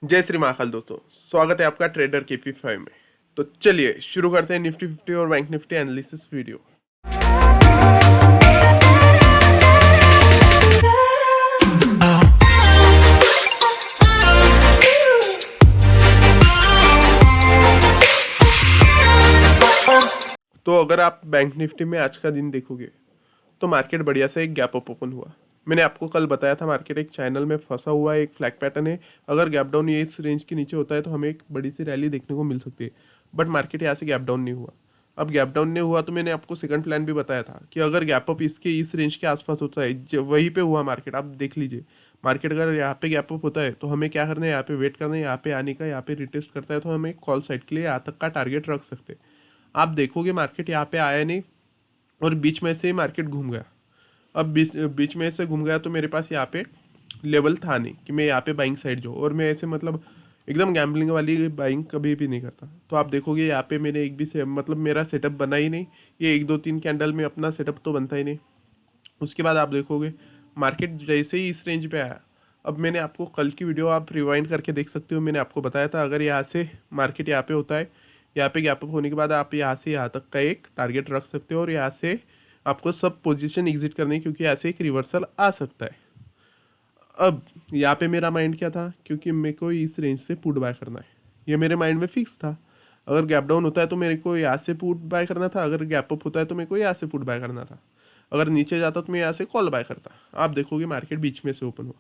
जय श्री महाकाल दोस्तों, स्वागत है आपका ट्रेडर के पी 5 में। तो चलिए शुरू करते हैं निफ्टी 50 और बैंक निफ्टी एनालिसिस वीडियो। तो अगर आप बैंक निफ्टी में आज का दिन देखोगे तो मार्केट बढ़िया से एक गैप अप ओपन हुआ। मैंने आपको कल बताया था मार्केट एक चैनल में फंसा हुआ है, एक फ्लैग पैटर्न है। अगर गैप डाउन ये इस रेंज के नीचे होता है तो हमें एक बड़ी सी रैली देखने को मिल सकती है, बट मार्केट यहाँ से गैप डाउन नहीं हुआ। अब गैप डाउन नहीं हुआ तो मैंने आपको सेकंड प्लान भी बताया था कि अगर गैप अप इसके इस रेंज के आसपास होता है, वहीं पे हुआ मार्केट, आप देख लीजिए मार्केट अगर यहाँ पे गैप अप होता है तो हमें क्या करना है, यहाँ पे वेट करना है, यहाँ पे आने का, यहाँ पे रिटेस्ट करता है तो हमें कॉल साइड के लिए यहाँ तक का टारगेट रख सकते हैं। आप देखोगे मार्केट यहाँ पे आया नहीं और बीच में से ही मार्केट घूम गया। अब बीच में से घूम गया तो मेरे पास यहाँ पे लेवल था नहीं कि मैं यहाँ पे बाइंग साइड जो, और मैं ऐसे मतलब एकदम गैम्बलिंग वाली बाइंग कभी भी नहीं करता। तो आप देखोगे यहाँ पे मैंने एक भी से मतलब मेरा सेटअप बना ही नहीं। ये 1 2 3 कैंडल में अपना सेटअप तो बनता ही नहीं। उसके बाद आप देखोगे मार्केट जैसे ही इस रेंज पे आया। अब मैंने आपको कल की वीडियो आप रिवाइंड करके देख सकते हो, मैंने आपको बताया था अगर यहाँ से मार्केट यहाँ पे होता है, यहाँ पे गैप अप होने के बाद आप यहाँ से यहाँ तक का एक टारगेट रख सकते हो और यहाँ से आपको सब पोजीशन एग्जिट करनी है क्योंकि यहाँ से एक रिवर्सल आ सकता है। अब यहाँ पे मेरा माइंड क्या था, क्योंकि मेरे को इस रेंज से पुट बाय करना है, ये मेरे माइंड में फिक्स था। अगर गैप डाउन होता है तो मेरे को यहाँ से पुट बाय करना था, अगर गैप अप होता है तो मेरे को यहाँ से पुट बाय करना था, अगर नीचे जाता तो मैं यहाँ से कॉल बाय करता। आप देखोगे मार्केट बीच में से ओपन हुआ।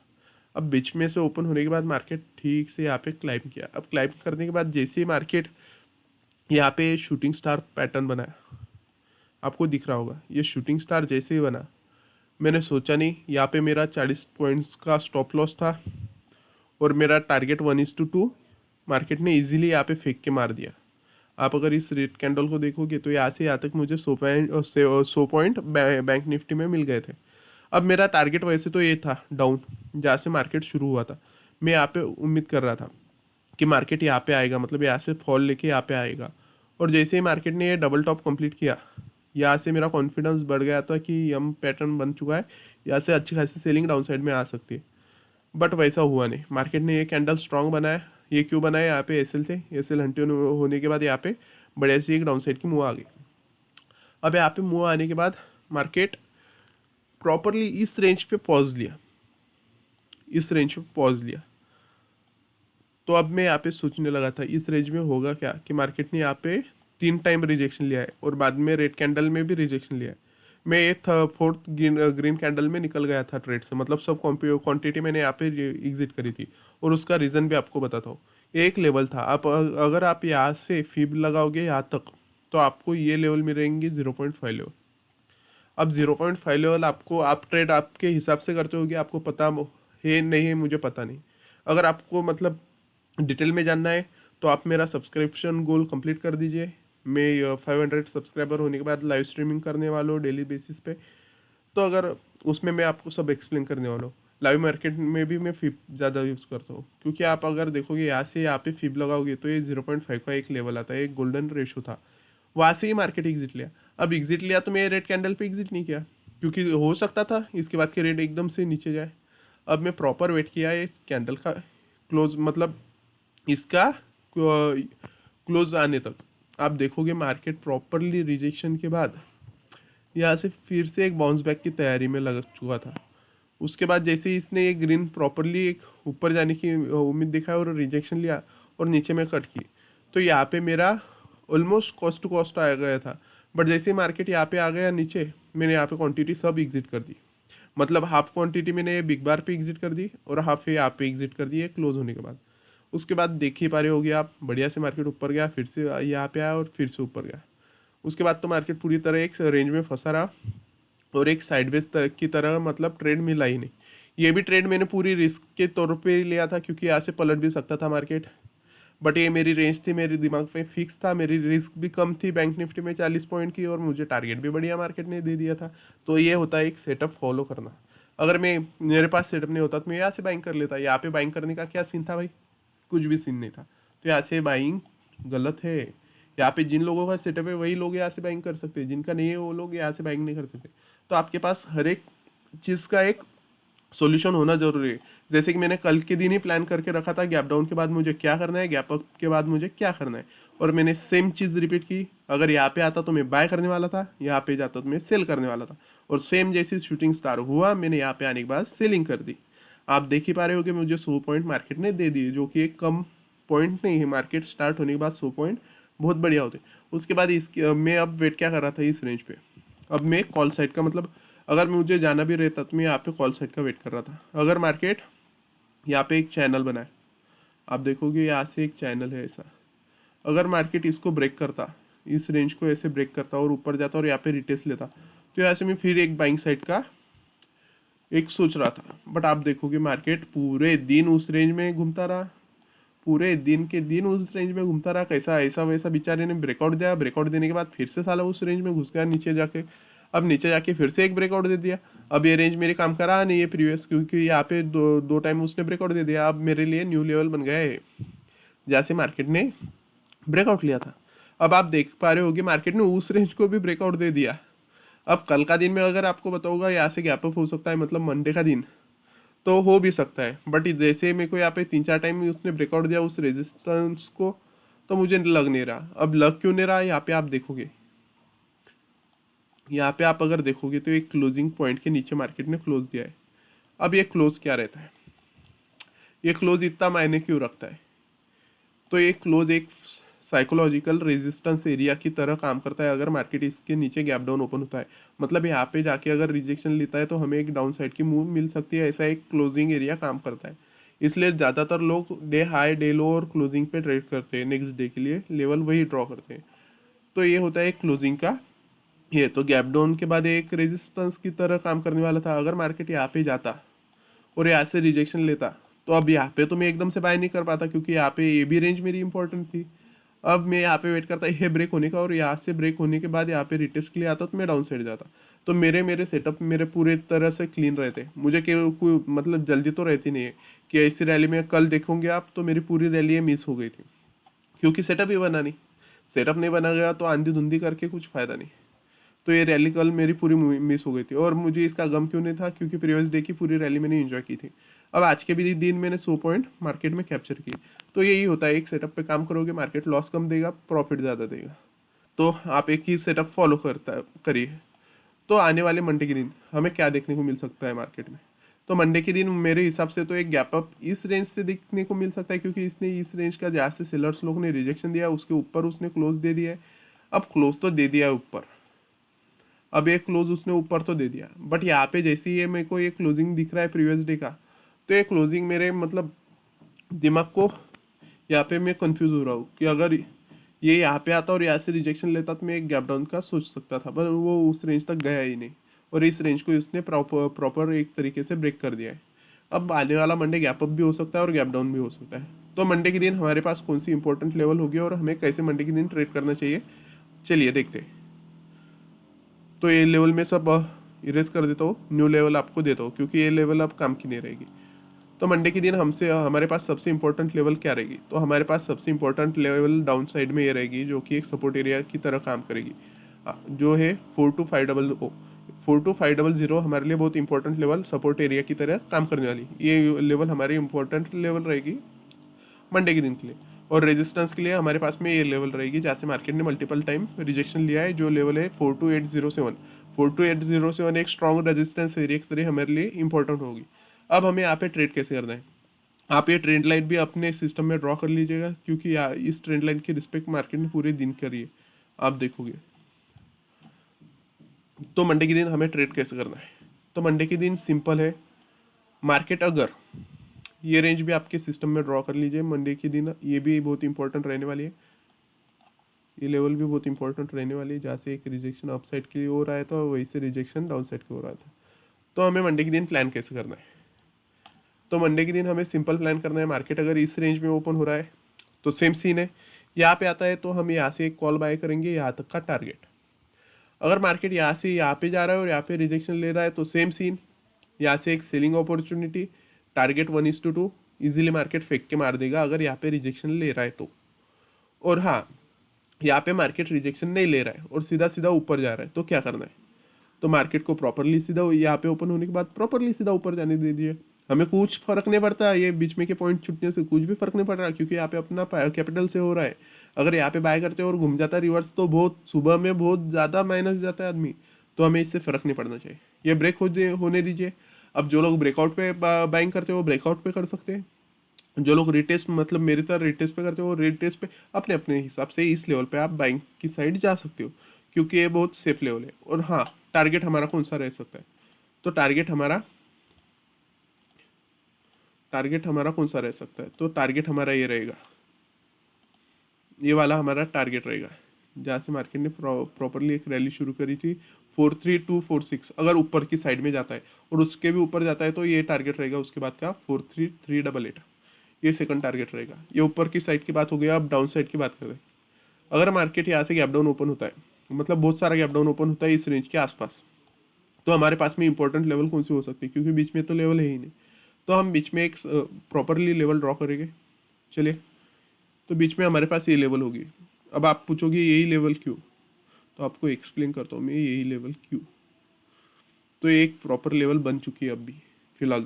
अब बीच में से ओपन होने के बाद मार्केट ठीक से यहाँ पे क्लाइम किया। अब क्लाइम करने के बाद जैसे ही मार्केट यहाँ पे शूटिंग स्टार पैटर्न बनाया, आपको दिख रहा होगा ये शूटिंग स्टार जैसे ही बना, मैंने सोचा नहीं, यहाँ पे मेरा 40 पॉइंट्स का स्टॉप लॉस था और मेरा टारगेट 1:2 मार्केट ने इजीली यहाँ पे फेंक के मार दिया। आप अगर इस रेड कैंडल को देखोगे तो यहाँ से यहाँ तक मुझे 100 पॉइंट बैंक निफ्टी में मिल गए थे। अब मेरा टारगेट वैसे तो ये था डाउन, जहाँ से मार्केट शुरू हुआ था। मैं यहाँ पे उम्मीद कर रहा था कि मार्केट यहाँ पे आएगा, मतलब यहाँ से फॉल लेके यहाँ पे आएगा। और जैसे ही मार्केट ने ये डबल टॉप कंप्लीट किया, यहाँ से मेरा कॉन्फिडेंस बढ़ गया था कि यम पैटर्न बन चुका है, यहाँ से अच्छी खासी सेलिंग डाउन साइड में आ सकती है। बट वैसा हुआ नहीं, मार्केट ने ये कैंडल स्ट्रांग बनाया। ये क्यों बनाया, यहाँ पे एसएल थे, एसएल हंटी होने के बाद यहाँ पे बढ़िया सी एक डाउन साइड की मूव आ गई। अब यहाँ पे मूव आने के बाद मार्केट प्रॉपरली इस रेंज पे पॉज लिया, इस रेंज पे पॉज लिया। तो अब मैं यहाँ पे सोचने लगा था इस रेंज में होगा क्या, कि मार्केट ने यहाँ पे 3 टाइम रिजेक्शन लिया है और बाद में रेड कैंडल में भी रिजेक्शन लिया है। मैं ये फोर्थ ग्रीन कैंडल में निकल गया था ट्रेड से, मतलब सब क्वांटिटी मैंने यहाँ पे एग्जिट करी थी और उसका रीज़न भी आपको बताता हूँ। एक लेवल था, आप अगर आप यहाँ से फीब लगाओगे यहाँ तक तो आपको ये लेवल मिलेंगे 0.5 लेवल। अब 0.5 लेवल आपको, आप ट्रेड आपके हिसाब से करते होगे, आपको पता है नहीं है, मुझे पता नहीं। अगर आपको मतलब डिटेल में जानना है तो आप मेरा सब्सक्रिप्शन गोल कंप्लीट कर दीजिए। मैं 500 सब्सक्राइबर होने के बाद लाइव स्ट्रीमिंग करने वाला हूँ डेली बेसिस पे। तो अगर उसमें मैं आपको सब एक्सप्लेन करने वाला हूँ। लाइव मार्केट में भी मैं फिब ज़्यादा यूज़ करता हूँ, क्योंकि आप अगर देखोगे यहाँ से यहाँ पे फिब लगाओगे तो ये 0.5 का एक लेवल आता है, एक गोल्डन रेशो था, वहाँ से ही मार्केट एग्जिट लिया। अब एग्जिट लिया तो मैं रेड कैंडल पे एग्जिट नहीं किया, क्योंकि हो सकता था इसके बाद के रेट एकदम से नीचे जाए। अब मैं प्रॉपर वेट किया ये कैंडल का क्लोज, मतलब इसका क्लोज आने तक। आप देखोगे मार्केट प्रॉपरली रिजेक्शन के बाद यहाँ से फिर से एक बाउंस बैक की तैयारी में लग चुका था। उसके बाद जैसे ही इसने ये ग्रीन प्रॉपरली एक ऊपर जाने की उम्मीद दिखाई और रिजेक्शन लिया और नीचे में कट की, तो यहाँ पे मेरा ऑलमोस्ट कॉस्ट टू कॉस्ट आ गया था। बट जैसे ही मार्केट यहाँ पे आ गया नीचे, मैंने यहाँ पे क्वांटिटी सब एग्जिट कर दी, मतलब हाफ क्वांटिटी मैंने बिग बार पे एग्जिट कर दी और हाफ यहाँ पे एग्जिट कर दी है क्लोज होने के बाद। उसके बाद देख ही पा रहे होगे आप, बढ़िया से मार्केट ऊपर गया, फिर से यहाँ पे आया और फिर से ऊपर गया। उसके बाद तो मार्केट पूरी तरह एक रेंज में फंसा रहा और एक साइडवेज की तरह, मतलब ट्रेड मिला ही नहीं। ये भी ट्रेड मैंने पूरी रिस्क के तौर पे लिया था, क्योंकि यहाँ से पलट भी सकता था मार्केट। बट ये मेरी रेंज थी, मेरे दिमाग में फिक्स था, मेरी रिस्क भी कम थी बैंक निफ्टी में 40 पॉइंट की, और मुझे टारगेट भी बढ़िया मार्केट ने दे दिया था। तो ये होता है एक सेटअप फॉलो करना। अगर मेरे पास सेटअप नहीं होता तो मैं यहाँ से बाइंग कर लेता। यहाँ पे बाइंग करने का क्या सीन था भाई, कुछ भी सीन नहीं था। तो यहाँ से बाइंग गलत है। यहाँ पे जिन लोगों का सेटअप है वही लोग यहाँ से बाइंग कर सकते हैं, जिनका नहीं है वो लोग यहाँ से बाइंग नहीं कर सकते। तो आपके पास हर एक चीज़ का एक सॉल्यूशन होना जरूरी है। जैसे कि मैंने कल के दिन ही प्लान करके रखा था गैप डाउन के बाद मुझे क्या करना है, गैप अप के बाद मुझे क्या करना है, और मैंने सेम चीज़ रिपीट की। अगर यहाँ पे आता तो मैं बाय करने वाला था, यहाँ पे जाता तो मैं सेल करने वाला था, और सेम जैसी शूटिंग स्टार हुआ, मैंने यहाँ पे आने के बाद सेलिंग कर दी। आप देख ही पा रहे हो कि मुझे 100 पॉइंट मार्केट ने दे दिए, जो कि एक कम पॉइंट नहीं है। मार्केट स्टार्ट होने के बाद 100 पॉइंट बहुत बढ़िया होते। उसके बाद इसकी मैं अब वेट क्या कर रहा था इस रेंज पे। अब मैं कॉल साइड का मतलब अगर मुझे जाना भी रहता तो मैं यहाँ पे कॉल साइड का वेट कर रहा था। अगर मार्केट यहाँ पे एक चैनल बना है, आप देखोगे यहाँ से एक चैनल है ऐसा, अगर मार्केट इसको ब्रेक करता, इस रेंज को ऐसे ब्रेक करता और ऊपर जाता और यहाँ पे रिटेस्ट लेता, तो यहाँ से मैं फिर एक बाइंग साइड का एक सोच रहा था। बट आप देखोगे मार्केट पूरे दिन उस रेंज में घूमता रहा, पूरे दिन के दिन उस रेंज में घूमता रहा। कैसा ऐसा वैसा बेचारे ने ब्रेकआउट दिया, ब्रेकआउट देने के बाद फिर से साला उस रेंज में घुस गया नीचे जाके। अब नीचे जाके फिर से एक ब्रेकआउट दे दिया। अब ये रेंज मेरे काम का रहा नहीं है प्रीवियस, क्योंकि यहाँ पे दो टाइम उसने ब्रेकआउट दे दिया। अब मेरे लिए न्यू लेवल बन गया है जैसे मार्केट ने ब्रेकआउट लिया था। अब आप देख पा रहे होगे मार्केट ने उस रेंज को भी ब्रेकआउट दे दिया। अब कल का दिन में अगर आपको बताऊंगा यहाँ से गैप अप हो सकता है, मतलब मंडे का दिन तो हो भी सकता है। बट जैसे मेरे को यहाँ पे 3-4 टाइम उसने ब्रेकआउट दिया उस रेजिस्टेंस को, तो मुझे लग नहीं रहा। अब लग क्यों नहीं रहा, यहाँ पे आप देखोगे, यहाँ पे आप अगर देखोगे तो एक क्लोजिंग पॉइंट के नीचे मार्केट ने क्लोज दिया है। अब ये क्लोज क्या रहता है, ये क्लोज इतना मायने क्यों रखता है, तो ये क्लोज एक साइकोलॉजिकल रेजिस्टेंस एरिया की तरह काम करता है। अगर मार्केट इसके नीचे गैप डाउन ओपन होता है, मतलब यहाँ पे जाके अगर रिजेक्शन लेता है तो हमें एक डाउन साइड की मूव मिल सकती है, ऐसा एक क्लोजिंग एरिया काम करता है। इसलिए ज़्यादातर लोग डे हाई, डे लो और क्लोजिंग पे ट्रेड करते हैं, नेक्स्ट डे के लिए लेवल वही ड्रॉ करते हैं। तो ये होता है क्लोजिंग का। ये तो गैप डाउन के बाद एक रेजिस्टेंस की तरह काम करने वाला था। अगर मार्केट यहाँ पे जाता और यहाँ से रिजेक्शन लेता, तो अब यहाँ पे तो मैं एकदम से बाय नहीं कर पाता, क्योंकि यहाँ पे ये भी रेंज मेरी इंपॉर्टेंट थी। अब मैं यहाँ पे वेट करता ये ब्रेक होने का, और यहाँ से ब्रेक होने के बाद यहाँ पे रिटेस्ट के लिए आता तो मैं डाउन साइड जाता। तो मेरे मेरे सेटअप मेरे पूरे तरह से क्लीन रहते, मुझे कोई मतलब जल्दी तो रहती नहीं है कि ऐसी रैली में कल देखोगे आप तो मेरी पूरी रैली मिस हो गई थी, क्योंकि सेटअप ही बना नहीं। सेटअप नहीं बना गया तो आंधी धुंधी करके कुछ फायदा नहीं। तो ये रैली कल मेरी पूरी मिस हो गई थी, और मुझे इसका गम क्यों नहीं था, क्योंकि प्रीवियस डे की पूरी रैली मैंने एंजॉय की थी। अब आज के भी दिन मैंने 100 पॉइंट मार्केट में कैप्चर किए। तो यही होता है, एक सेटअप पे काम करोगे मार्केट लॉस कम देगा, प्रॉफिट ज़्यादा देगा। तो आप एक ही सेटअप फॉलो करता करिए। तो आने वाले मंडे के दिन हमें क्या देखने को मिल सकता है मार्केट में, तो मंडे के दिन मेरे हिसाब से तो एक गैप अप इस रेंज से देखने को मिल सकता है, क्योंकि इसने इस रेंज का जहाँ से सेलर्स लोग ने रिजेक्शन दिया उसके ऊपर उसने क्लोज दे दिया है। अब क्लोज तो दे दिया है ऊपर, अब एक क्लोज उसने ऊपर तो दे दिया, बट यहाँ पे जैसे ही ये मेरे को ये क्लोजिंग दिख रहा है प्रीवियस डे का, तो ये क्लोजिंग मेरे मतलब दिमाग को यहाँ पे मैं कंफ्यूज हो रहा हूँ कि अगर ये यहाँ पे आता और यहाँ से रिजेक्शन लेता तो मैं एक गैप डाउन का सोच सकता था, पर वो उस रेंज तक गया ही नहीं, और इस रेंज को इसने प्रॉपर एक तरीके से ब्रेक कर दिया है। अब आने वाला मंडे गैप अप भी हो सकता है और गैप डाउन भी हो सकता है। तो मंडे के दिन हमारे पास कौन सी इंपॉर्टेंट लेवल होगी और हमें कैसे मंडे के दिन ट्रेड करना चाहिए, चलिए देखते हैं। तो ये लेवल में सब इरेज कर देता हूँ, न्यू लेवल आपको देता हूँ, क्योंकि ये लेवल अब काम की नहीं रहेगी। तो मंडे के दिन हमसे हमारे पास सबसे इंपॉर्टेंट लेवल क्या रहेगी, तो हमारे पास सबसे इंपॉर्टेंट लेवल डाउन साइड में ये रहेगी, जो कि एक सपोर्ट एरिया की तरह काम करेगी, जो है 42500 हमारे लिए बहुत इंपॉर्टेंट लेवल, सपोर्ट एरिया की तरह काम करने वाली ये लेवल हमारी इंपॉर्टेंट लेवल रहेगी मंडे के दिन के लिए। और रेजिस्टेंस के लिए हमारे पास में ये लेवल रहेगी जहाँ से मार्केट ने मल्टीपल टाइम रिजेक्शन लिया है, जो लेवल है 42807। 42807 एक स्ट्रॉन्ग रेजिस्टेंस एरिया की तरह हमारे लिए इंपॉर्टेंट होगी। अब हमें यहाँ पे ट्रेड कैसे करना है, आप ये ट्रेंड लाइन भी अपने सिस्टम में ड्रॉ कर लीजिएगा, क्योंकि इस ट्रेंड लाइन की रिस्पेक्ट मार्केट ने पूरे दिन करी है, आप देखोगे। तो मंडे के दिन हमें ट्रेड कैसे करना है, तो मंडे के दिन सिंपल है। मार्केट अगर ये रेंज भी आपके सिस्टम में ड्रॉ कर लीजिए मंडे के दिन, ये भी बहुत इंपॉर्टेंट रहने वाली है, ये लेवल भी बहुत इंपॉर्टेंट रहने वाली है, जहाँ से एक रिजेक्शन अप साइड की ओर आया था वहीं से रिजेक्शन डाउन साइड की ओर आया था। तो हमें मंडे के दिन प्लान कैसे करना है, तो मंडे के दिन हमें सिंपल प्लान करना है। मार्केट अगर इस रेंज में ओपन हो रहा है तो सेम सीन है, यहाँ पे आता है तो हम यहाँ से एक कॉल बाय करेंगे यहाँ तक का टारगेट। अगर मार्केट यहाँ से यहाँ पे जा रहा है और यहाँ पे रिजेक्शन ले रहा है तो सेम सीन, यहाँ से एक selling opportunity, target 1:2 easily market फेंक के मार देगा अगर यहाँ पे रिजेक्शन ले रहा है तो। और हाँ, यहाँ पे मार्केट रिजेक्शन नहीं ले रहा है और सीधा सीधा ऊपर जा रहा है तो क्या करना है, तो मार्केट को प्रॉपरली सीधा यहाँ पे ओपन होने के बाद प्रॉपरली सीधा ऊपर जाने दे दिए। हमें कुछ फर्क नहीं पड़ता, ये बीच में के पॉइंट छूटने से कुछ भी फर्क नहीं पड़ रहा, क्योंकि यहाँ पे अपना कैपिटल से हो रहा है। अगर यहाँ पे बाय करते हैं और घूम जाता है रिवर्स, तो बहुत सुबह में बहुत ज़्यादा माइनस जाता है आदमी। तो हमें इससे फर्क नहीं पड़ना चाहिए, ये ब्रेक होने दीजिए। अब जो लोग ब्रेकआउट पे बाइंग करते हैं वो ब्रेकआउट पे कर सकते हैं, जो लोग रिटेस्ट मतलब मेरी तरह रिटेस्ट पे करते हो, रिटेस्ट पे अपने अपने हिसाब से इस लेवल पे आप बाइंग की साइड जा सकते हो, क्योंकि ये बहुत सेफ लेवल है। और हाँ, टारगेट हमारा कौन सा रह सकता है, तो टारगेट हमारा कौन सा रह सकता है, तो टारगेट हमारा ये रहेगा, ये वाला हमारा टारगेट रहेगा, जहाँ से मार्केट ने प्रॉपरली एक रैली शुरू करी थी 43246। अगर ऊपर की साइड में जाता है और उसके भी ऊपर जाता है तो ये टारगेट रहेगा उसके बाद का 43388। ये सेकंड टारगेट रहेगा। ये ऊपर की साइड की बात हो गया। अब डाउन साइड की बात करें, अगर मार्केट यहाँ से गैप डाउन ओपन होता है, मतलब बहुत सारा गैप डाउन ओपन होता है इस रेंज के आसपास, तो हमारे पास में इंपॉर्टेंट लेवल कौन सी हो सकती है, क्योंकि बीच में तो लेवल है ही नहीं। तो हम बीच में एक प्रॉपरली लेवल ड्रॉ करेंगे। चलिए, तो बीच में हमारे पास ये लेवल होगी। अब आप पूछोगे यही लेवल क्यों, तो आपको एक्सप्लेन करता हूँ मैं यही लेवल क्यों। तो ये एक प्रॉपर लेवल बन चुकी है अब भी फिलहाल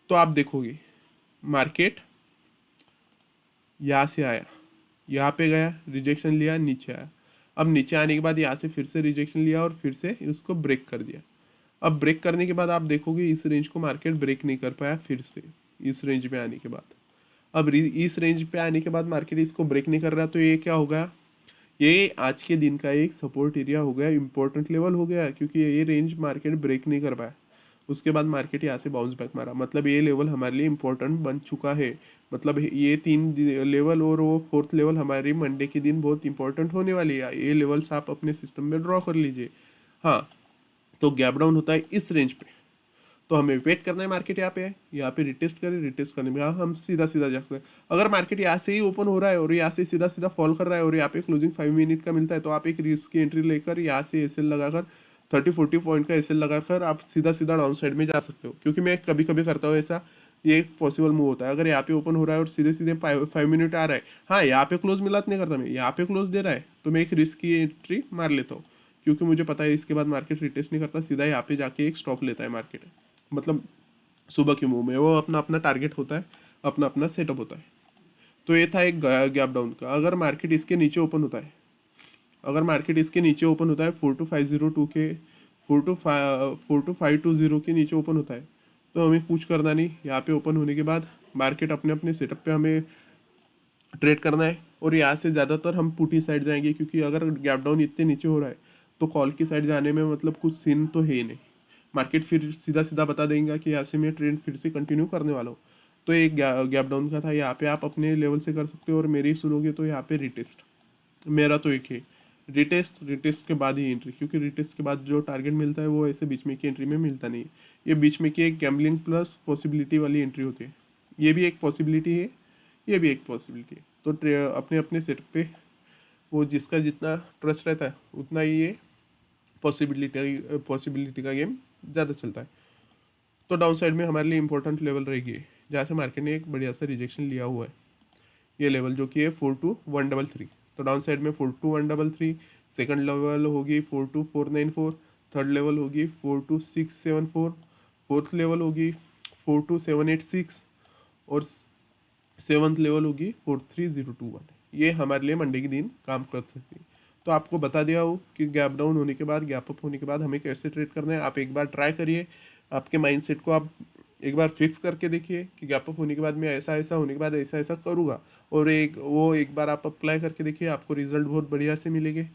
तो आप देखोगे मार्केट यहाँ से आया, यहाँ पे गया, रिजेक्शन लिया, नीचे आया। अब नीचे आने के बाद यहाँ से फिर से रिजेक्शन लिया और फिर से उसको ब्रेक कर दिया। अब ब्रेक करने के बाद आप देखोगे इस रेंज को मार्केट ब्रेक नहीं कर पाया फिर से इस रेंज में आने के बाद। अब इस रेंज पे आने के बाद मार्केट इसको ब्रेक नहीं कर रहा, तो ये क्या होगा, ये आज के दिन का एक सपोर्ट एरिया हो गया, इंपॉर्टेंट लेवल हो गया, क्योंकि ये रेंज मार्केट ब्रेक नहीं कर पाया। उसके बाद मार्केट यहाँ से बाउंस बैक मारा, मतलब ये लेवल हमारे लिए इंपॉर्टेंट बन चुका है। मतलब ये तीन लेवल और वो फोर्थ लेवल हमारी मंडे के दिन बहुत इंपॉर्टेंट होने वाली है। ये लेवल्स आप अपने सिस्टम में ड्रॉ कर लीजिए। हाँ, तो गैप डाउन होता है इस रेंज पे, तो हमें वेट करना है मार्केट यहाँ पे है, यहाँ पे रिटेस्ट करे, रिटेस्ट करने में हाँ हम सीधा सीधा जा सकते हैं। अगर मार्केट यहाँ से ही ओपन हो रहा है और यहाँ से सीधा सीधा फॉल कर रहा है और यहाँ पे क्लोजिंग 5 मिनट का मिलता है, तो आप एक रिस्क की एंट्री लेकर यहाँ से एसएल लगाकर 30-40 पॉइंट का एसएल लगाकर आप सीधा सीधा डाउन साइड में जा सकते हो, क्योंकि मैं कभी कभी करता हूँ ऐसा। ये एक पॉसिबल मूव होता है। अगर यहाँ पे ओपन हो रहा है और सीधे सीधे 5 मिनट आ रहा है, हाँ यहाँ पे क्लोज मिलात नहीं करता मैं, यहाँ पे क्लोज दे रहा है तो मैं एक रिस्क की एंट्री मार लेता हूँ, क्योंकि मुझे पता है इसके बाद मार्केट रिटेस्ट नहीं करता, सीधा यहाँ पे जाके एक स्टॉप लेता है मार्केट। मतलब सुबह के मूव में वो अपना अपना टारगेट होता है, अपना अपना सेटअप होता है। तो ये था एक गैप डाउन का। अगर मार्केट इसके नीचे ओपन होता है, अगर मार्केट इसके नीचे ओपन होता है 42502 के 42520 के नीचे ओपन होता है, तो हमें कुछ करना नहीं। यहाँ पे ओपन होने के बाद मार्केट अपने अपने सेटअप पे हमें ट्रेड करना है, और यहाँ से ज़्यादातर हम पुटी साइड जाएंगे, क्योंकि अगर गैप डाउन इतने नीचे हो रहा है तो कॉल की साइड जाने में मतलब कुछ सीन तो है ही नहीं। मार्केट फिर सीधा सीधा बता देंगे कि यहाँ से मैं ट्रेड फिर से कंटिन्यू करने वाला हूँ। तो एक गैप डाउन का था, यहाँ पे आप अपने लेवल से कर सकते हो। और मेरी सुनोगे तो यहाँ पे रिटेस्ट, मेरा तो एक है रिटेस्ट, रिटेस्ट के बाद ही एंट्री, क्योंकि रिटेस्ट के बाद जो टारगेट मिलता है वो ऐसे बीच में की एंट्री में मिलता नहीं है। ये बीच में की एक गैम्बलिंग प्लस पॉसिबिलिटी वाली एंट्री होती है। ये भी एक पॉसिबिलिटी है, ये भी एक पॉसिबिलिटी है। तो अपने अपने सेट पे वो जिसका जितना ट्रस्ट रहता है उतना ही ये पॉसिबिलिटी का गेम ज़्यादा चलता है। तो डाउन साइड में हमारे लिए इंपॉर्टेंट लेवल रहेगी जहाँ से मार्केट ने एक बढ़िया सा रिजेक्शन लिया हुआ है, ये लेवल जो कि है 42133। तो डाउन साइड में 42133, सेकंड लेवल होगी 42494, थर्ड लेवल होगी 42674, फोर्थ लेवल होगी 42786, और सेवन्थ लेवल होगी 43021। ये हमारे लिए मंडे के दिन काम कर सकती है। तो आपको बता दिया हो कि गैप डाउन होने के बाद, गैप अप होने के बाद हमें कैसे ट्रेड करना है। आप एक बार ट्राई करिए, आपके माइंडसेट को आप एक बार फिक्स करके देखिए कि गैप अप होने के बाद मैं ऐसा ऐसा होने के बाद ऐसा ऐसा करूँगा, और एक बार आप अप्लाई करके देखिए, आपको रिजल्ट बहुत बढ़िया से मिलेंगे।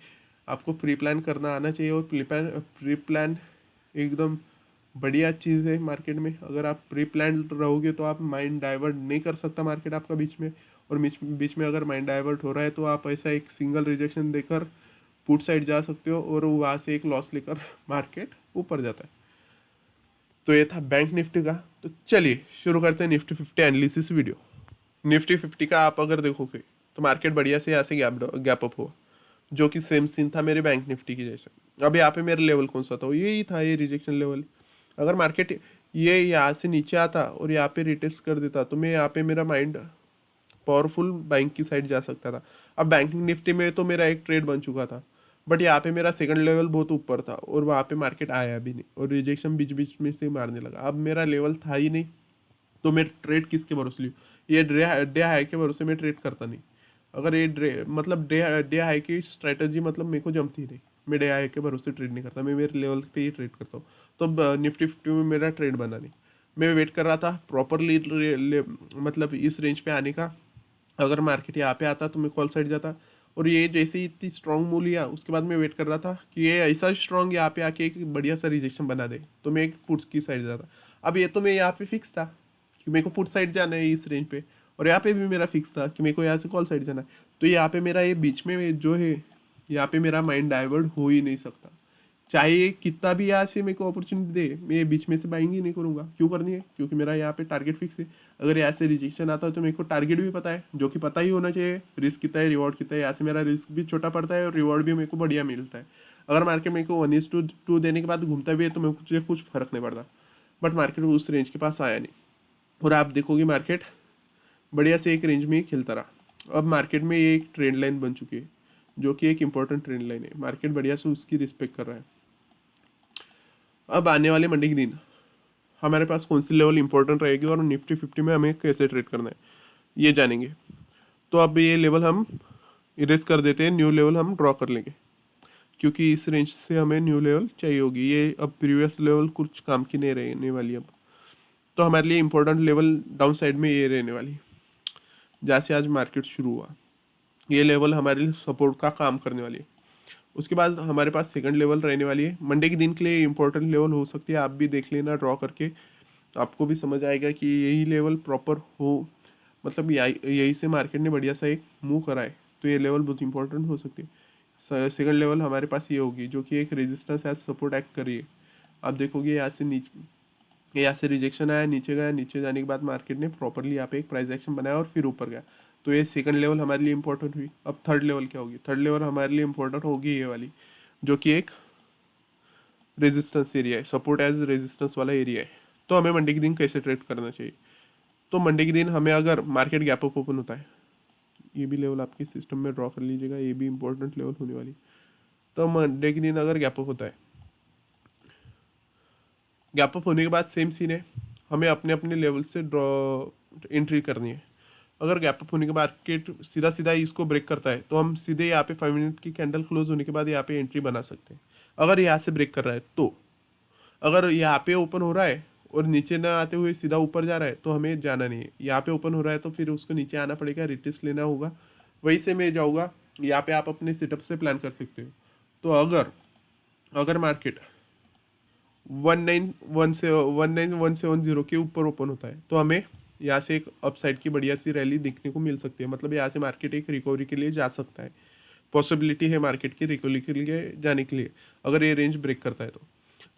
आपको प्री प्लान करना आना चाहिए, और प्री प्लान एकदम बढ़िया चीज़ है मार्केट में। अगर आप प्री प्लान रहोगे तो आप माइंड डाइवर्ट नहीं कर सकता मार्केट आपका बीच में। और बीच में अगर माइंड डाइवर्ट हो रहा है तो आप ऐसा एक सिंगल रिजेक्शन देकर पुट साइड जा सकते हो, और वहाँ से एक लॉस लेकर मार्केट ऊपर जाता है। तो ये था बैंक निफ्टी का। तो चलिए शुरू करते हैं निफ्टी 50 एनालिसिस वीडियो। निफ्टी 50 का आप अगर देखोगे तो मार्केट बढ़िया से यहाँ से गैप अप हुआ, जो कि सेम सीन था मेरे बैंक निफ्टी की जैसे। अब यहाँ पे मेरा लेवल कौन सा था, यही था, ये रिजेक्शन लेवल। अगर मार्केट ये यहाँ से नीचे आता और यहाँ पे रिटेस्ट कर देता तो मैं यहाँ पे मेरा माइंड पावरफुल बैंक की साइड जा सकता था। अब बैंकिंग निफ्टी में तो मेरा एक ट्रेड बन चुका था, बट यहाँ पे मेरा सेकंड लेवल बहुत ऊपर था और वहाँ पे मार्केट आया भी नहीं और रिजेक्शन बीच बीच में से मारने लगा। अब मेरा लेवल था ही नहीं, तो मैं ट्रेड किसके भरोसे लूँ? ये डे हाई के भरोसे मैं ट्रेड करता नहीं। अगर ये मतलब डे हाई की स्ट्रेटजी मतलब मेरे को जमती नहीं। मैं डे हाई के भरोसे ट्रेड नहीं करता, मैं मेरे लेवल पे ही ट्रेड करता हूँ। तो निफ्टी फिफ्टी में मेरा ट्रेड बना नहीं। मैं वेट कर रहा था प्रॉपरली मतलब इस रेंज पे आने का। अगर मार्केट यहाँ पे आता तो मैं कॉल साइड जाता, और ये जैसे ही इतनी स्ट्रांग मूव लिया उसके बाद मैं वेट कर रहा था कि ये ऐसा स्ट्रांग यहाँ पे आके एक बढ़िया सा रिजेक्शन बना दे तो मैं एक पुट की साइड जाता। अब ये तो मैं यहाँ पे फिक्स था कि मेरे को पुट साइड जाना है इस रेंज पे, और यहाँ पे भी मेरा फिक्स था कि मेरे को यहाँ से कॉल साइड जाना है। तो यहाँ पे मेरा ये बीच में जो है, यहाँ पे मेरा माइंड डाइवर्ट हो ही नहीं सकता। चाहे कितना भी यहाँ से मेरे को अपॉर्चुनिटी दे, मैं बीच में से बाइंग ही नहीं करूंगा। क्यों करनी है? क्योंकि मेरा यहाँ पे टारगेट फिक्स है। अगर यहाँ से रिजेक्शन आता है तो मेरे को टारगेट भी पता है, जो कि पता ही होना चाहिए, रिस्क कितना है रिवॉर्ड कितना है। यहाँ से मेरा रिस्क भी छोटा पड़ता है और रिवॉर्ड भी मेरे को बढ़िया मिलता है। अगर मार्केट मेरे को 1:2 देने के बाद घूमता भी है तो मुझे कुछ फर्क नहीं पड़ता। बट मार्केट उस रेंज के पास आया नहीं, और आप देखोगे मार्केट बढ़िया से एक रेंज में ही खेलता रहा। अब मार्केट में ये एक ट्रेंड लाइन बन चुकी है, जो कि एक इंपॉर्टेंट ट्रेंड लाइन है। मार्केट बढ़िया से उसकी रिस्पेक्ट कर रहा है। अब आने वाले मंडे के दिन हमारे पास कौन सी लेवल इंपॉर्टेंट रहेगी और निफ्टी फिफ्टी में हमें कैसे ट्रेड करना है ये जानेंगे। तो अब ये लेवल हम इरेज कर देते हैं, न्यू लेवल हम ड्रॉ कर लेंगे, क्योंकि इस रेंज से हमें न्यू लेवल चाहिए होगी। ये अब प्रीवियस लेवल कुछ काम की नहीं रहने वाली अब। तो हमारे लिए इंपॉर्टेंट लेवल डाउन साइड में ये रहने वाली, जहाँ से आज मार्केट शुरू हुआ। ये लेवल हमारे लिए सपोर्ट का काम करने वाली है। उसके बाद हमारे पास सेकंड लेवल रहने वाली है। मंडे के दिन के लिए इंपॉर्टेंट लेवल हो सकती है, आप भी देख लेना ड्रॉ करके, आपको भी समझ आएगा कि यही लेवल प्रॉपर हो, मतलब यही से मार्केट ने बढ़िया सा एक मूव करा है, तो ये लेवल बहुत इंपॉर्टेंट हो सकती है। सेकंड लेवल हमारे पास ये होगी, जो कि एक रेजिस्टेंस एज सपोर्ट एक्ट कर रही है। आप देखोगे यहाँ से नीचे, यहाँ से रिजेक्शन आया, नीचे गया, नीचे जाने के बाद मार्केट ने प्रॉपरली यहाँ पे एक प्राइस एक्शन बनाया और फिर ऊपर गया। तो ये सेकंड लेवल हमारे लिए इंपॉर्टेंट हुई। अब थर्ड लेवल क्या होगी? थर्ड लेवल हमारे लिए इंपॉर्टेंट होगी ये वाली, जो कि एक रेजिस्टेंस एरिया है, सपोर्ट एज रेजिस्टेंस वाला एरिया है। तो हमें मंडे के दिन कैसे ट्रेड करना चाहिए? तो मंडे के दिन हमें अगर मार्केट गैप अप ओपन होता है, ये भी लेवल आपके सिस्टम में ड्रॉ कर लीजिएगा, ये भी इंपॉर्टेंट लेवल होने वाली। तो मंडे के दिन अगर गैप अप होता है, गैप अप होने के बाद सेम सीन है, हमें अपने अपने लेवल से ड्रॉ एंट्री करनी है। अगर गैप अप होने के बाद मार्केट सीधा सीधा इसको ब्रेक करता है तो हम सीधे यहाँ पे 5 मिनट की कैंडल क्लोज होने के बाद यहाँ पे एंट्री बना सकते हैं। अगर यहाँ से ब्रेक कर रहा है तो, अगर यहाँ पे ओपन हो रहा है और नीचे ना आते हुए सीधा ऊपर जा रहा है तो हमें जाना नहीं है। यहाँ पे ओपन हो रहा है तो फिर उसको नीचे आना पड़ेगा, रिटेस्ट लेना होगा, वहीं से मैं जाऊँगा। यहाँ पे आप अपने सेटअप से प्लान कर सकते हो। तो अगर अगर मार्केट 19170 के ऊपर ओपन होता है तो हमें यहाँ से एक अपसाइड की बढ़िया सी रैली दिखने को मिल सकती है। मतलब यहाँ से मार्केट एक रिकवरी के लिए जा सकता है, पॉसिबिलिटी है मार्केट की रिकवरी के लिए जाने के लिए, अगर ये रेंज ब्रेक करता है तो।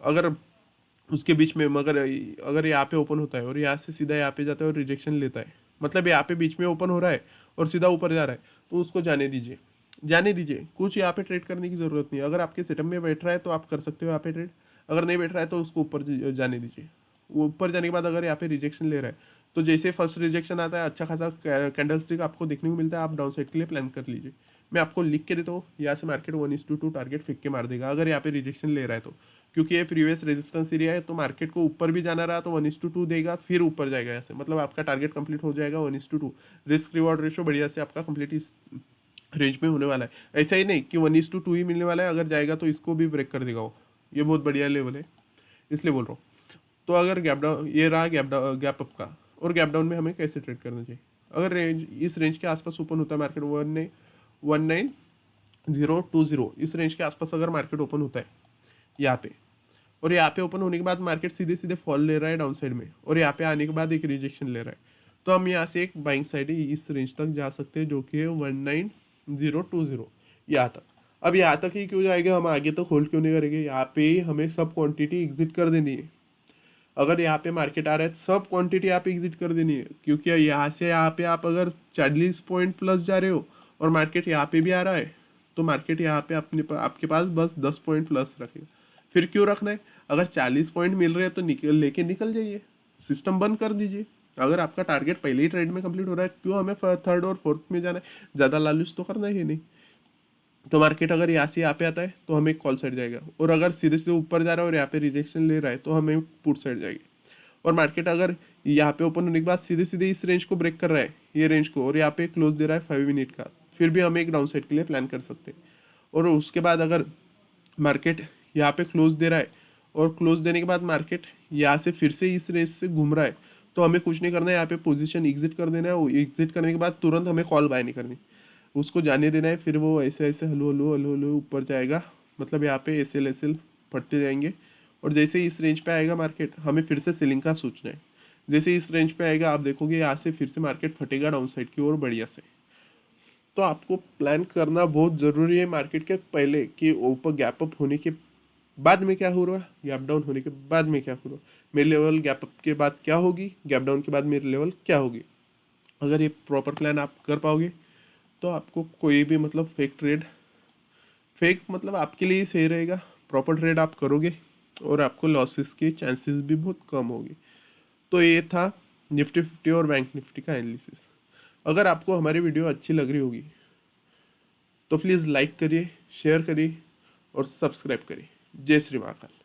अगर उसके बीच में मगर अगर यहाँ पे ओपन होता है और यहाँ से सीधा यहाँ पे जाता है और रिजेक्शन लेता है, मतलब यहाँ पे बीच में ओपन हो रहा है और सीधा ऊपर जा रहा है, तो उसको जाने दीजिए, जाने दीजिए। कुछ यहाँ पे ट्रेड करने की जरूरत नहीं है। अगर आपके सेटअप में बैठ रहा है तो आप कर सकते हो यहाँ पे ट्रेड, अगर नहीं बैठ रहा है तो उसको ऊपर जाने दीजिए। वो ऊपर जाने के बाद अगर यहाँ पे रिजेक्शन ले रहा है तो जैसे फर्स्ट रिजेक्शन आता है, अच्छा खासा कैंडल स्टिक आपको देखने को मिलता है, आप डाउन साइड के लिए प्लान कर लीजिए। मैं आपको लिख के देता हूँ, यहाँ से मार्केट 1:2 टारगेट फेंक के मार देगा अगर यहाँ पे रिजेक्शन ले रहा है तो, क्योंकि ये प्रीवियस रेजिस्टेंस एरिया है। तो मार्केट को ऊपर भी जाना रहा तो 1:2 देगा, फिर ऊपर जाएगा ऐसे, मतलब आपका टारगेट कंप्लीट हो जाएगा 1:2। रिस्क रिवॉर्ड रेशो बढ़िया से आपका कंप्लीट इस रेंज में होने वाला है। ऐसा ही नहीं कि 1:2 ही मिलने वाला है, अगर जाएगा तो इसको भी ब्रेक कर देगा वो। ये बहुत बढ़िया लेवल है, इसलिए बोल रहा हूँ। तो अगर गैप डाउन, ये रहा गैप अप का। और गैप डाउन में हमें कैसे ट्रेड करना चाहिए? अगर रेंज इस रेंज के आसपास ओपन होता है मार्केट 19020 इस रेंज के आसपास अगर मार्केट ओपन होता है यहाँ पे, और यहाँ पे ओपन होने के बाद मार्केट सीधे सीधे फॉल ले रहा है डाउन साइड में, और यहाँ पे आने के बाद एक रिजेक्शन ले रहा है, तो हम यहाँ से एक बाइंग साइड इस रेंज तक जा सकते हैं, जो कि है 19020 यहाँ तक। अब यहाँ तक ही क्यों जाएगा, हम आगे तक होल्ड क्यों नहीं करेंगे? यहाँ पे हमें सब क्वांटिटी एग्जिट कर देनी है। अगर यहाँ पे मार्केट आ रहा है सब क्वांटिटी आप एग्जिट कर देनी है, क्योंकि यहाँ से यहाँ पे आप अगर 40 पॉइंट प्लस जा रहे हो और मार्केट यहाँ पे भी आ रहा है, तो मार्केट यहाँ पे आपके पास बस 10 पॉइंट प्लस रखेगा। फिर क्यों रखना है? अगर 40 पॉइंट मिल रहे हैं तो निकल जाइए, सिस्टम बंद कर दीजिए। अगर आपका टारगेट पहले ही ट्रेड में कंप्लीट हो रहा है, क्यों हमें थर्ड और फोर्थ में जाना है? ज़्यादा लालच तो करना ही नहीं। तो मार्केट अगर यहाँ से यहाँ पे आता है तो हमें कॉल साइड जाएगा, और अगर सीधे सीधे ऊपर जा रहा है और यहाँ पे रिजेक्शन ले रहा है तो हमें पुट साइड जाएगी। और मार्केट अगर यहाँ पे ओपन होने के बाद सीधे सीधे इस रेंज को ब्रेक कर रहा है, ये रेंज को, और यहाँ पे क्लोज दे रहा है 5 मिनट का, फिर भी हम एक डाउन साइड के लिए प्लान कर सकते हैं। और उसके बाद अगर मार्केट यहाँ पे क्लोज दे रहा है और क्लोज देने के बाद मार्केट यहाँ से फिर से इस रेंज से घूम रहा है, तो हमें कुछ नहीं करना है, यहाँ पे पोजीशन एग्जिट कर देना है। एग्जिट करने के बाद तुरंत हमें कॉल बाय नहीं करनी, उसको जाने देना है। फिर वो ऐसे ऐसे हलो हलो हलो हलो ऊपर जाएगा, मतलब यहाँ पे एस एल फटते जाएंगे। और जैसे ही इस रेंज पे आएगा मार्केट, हमें फिर से सेलिंग का सोचना है। जैसे इस रेंज पे आएगा, आप देखोगे यहाँ से फिर से मार्केट फटेगा डाउन साइड की ओर बढ़िया से। तो आपको प्लान करना बहुत ज़रूरी है मार्केट के पहले, कि ऊपर गैप अप होने के बाद में क्या हो रहा है, गैप डाउन होने के बाद में क्या हो रहा है, मेरी लेवल गैप अप के बाद क्या होगी, गैप डाउन के बाद मेरी लेवल क्या होगी। अगर ये प्रॉपर प्लान आप कर पाओगे तो आपको कोई भी मतलब फेक मतलब आपके लिए ही सही रहेगा। प्रॉपर ट्रेड आप करोगे और आपको लॉसेस के चांसेस भी बहुत कम होंगे। तो ये था निफ्टी 50 और बैंक निफ्टी का एनालिसिस। अगर आपको हमारी वीडियो अच्छी लग रही होगी तो प्लीज़ लाइक करिए, शेयर करिए और सब्सक्राइब करिए। जय श्री महाकाल।